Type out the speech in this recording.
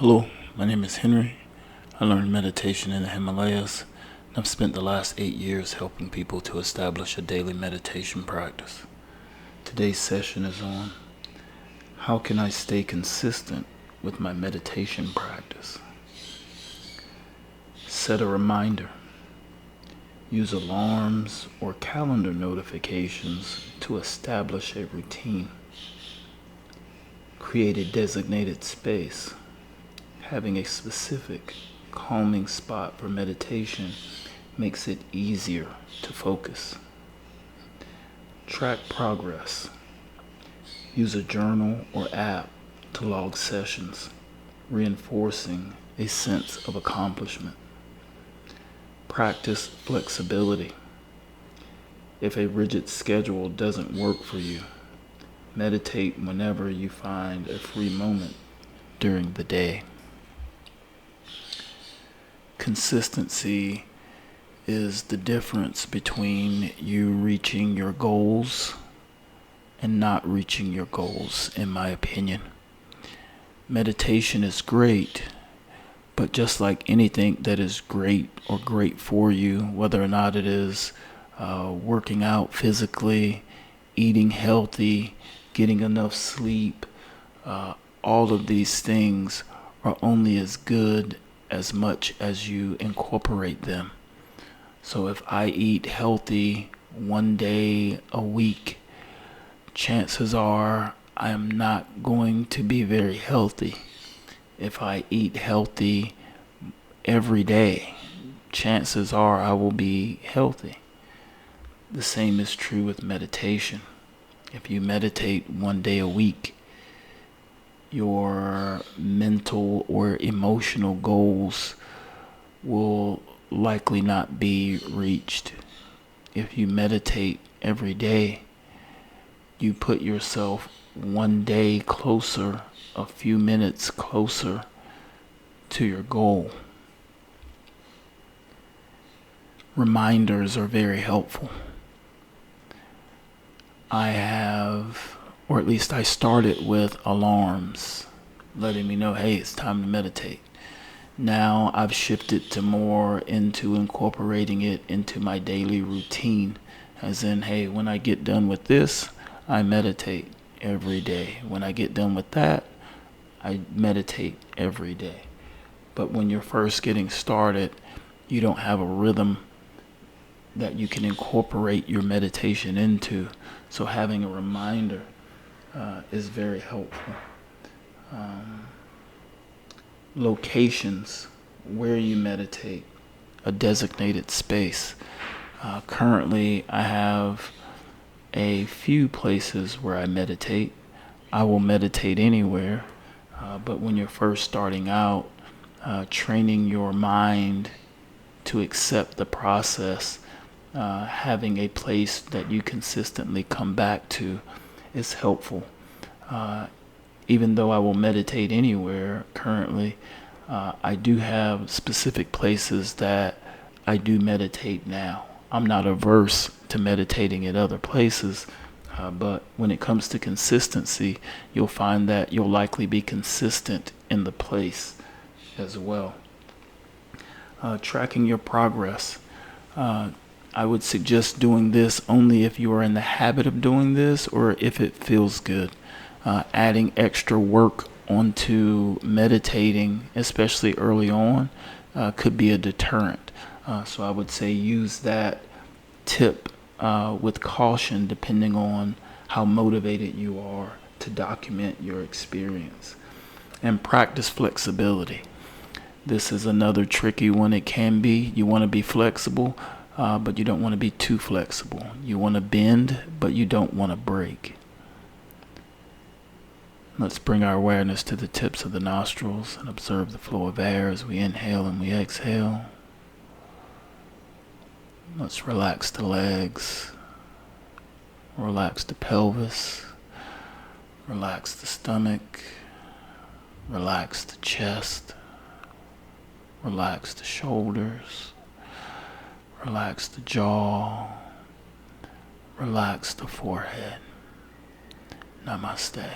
Hello, my name is Henry. I learned meditation in the Himalayas, and I've spent the last 8 years helping people to establish a daily meditation practice. Today's session is on how can I stay consistent with my meditation practice. Set a reminder. Use alarms or calendar notifications to establish a routine. Create a designated space. Having a specific, calming spot for meditation makes it easier to focus. Track progress. Use a journal or app to log sessions, reinforcing a sense of accomplishment. Practice flexibility. If a rigid schedule doesn't work for you, meditate whenever you find a free moment during the day. Consistency is the difference between you reaching your goals and not reaching your goals, in my opinion. Meditation is great, but just like anything that is great or great for you, whether or not it is working out physically, eating healthy, getting enough sleep, all of these things are only as good as much as you incorporate them. So if I eat healthy one day a week, chances are I am not going to be very healthy. If I eat healthy every day, chances are I will be healthy. The same is true with meditation. If you meditate one day a week, your mental or emotional goals will likely not be reached. If you meditate every day, you put yourself one day closer, a few minutes closer to your goal. Reminders are very helpful. Or at least I started with alarms, letting me know, hey, it's time to meditate. Now I've shifted to more into incorporating it into my daily routine, as in, hey, when I get done with this, I meditate every day. When I get done with that, I meditate every day. But when you're first getting started, you don't have a rhythm that you can incorporate your meditation into. So having a reminder is very helpful. Locations where you meditate, a designated space. Currently, I have a few places where I meditate. I will meditate anywhere, but when you're first starting out, training your mind to accept the process, having a place that you consistently come back to is helpful. Even though I will meditate anywhere currently, I do have specific places that I do meditate now. I'm not averse to meditating at other places, but when it comes to consistency, you'll find that you'll likely be consistent in the place as well. Tracking your progress. I would suggest doing this only if you are in the habit of doing this or if it feels good. Adding extra work onto meditating, especially early on, could be a deterrent. So I would say use that tip with caution depending on how motivated you are to document your experience. And practice flexibility. This is another tricky one. It can be. You want to be flexible, but you don't want to be too flexible. You want to bend, but you don't want to break. Let's bring our awareness to the tips of the nostrils and observe the flow of air as we inhale and we exhale. Let's relax the legs, relax the pelvis, relax the stomach, relax the chest, relax the shoulders, relax the jaw, relax the forehead. Namaste.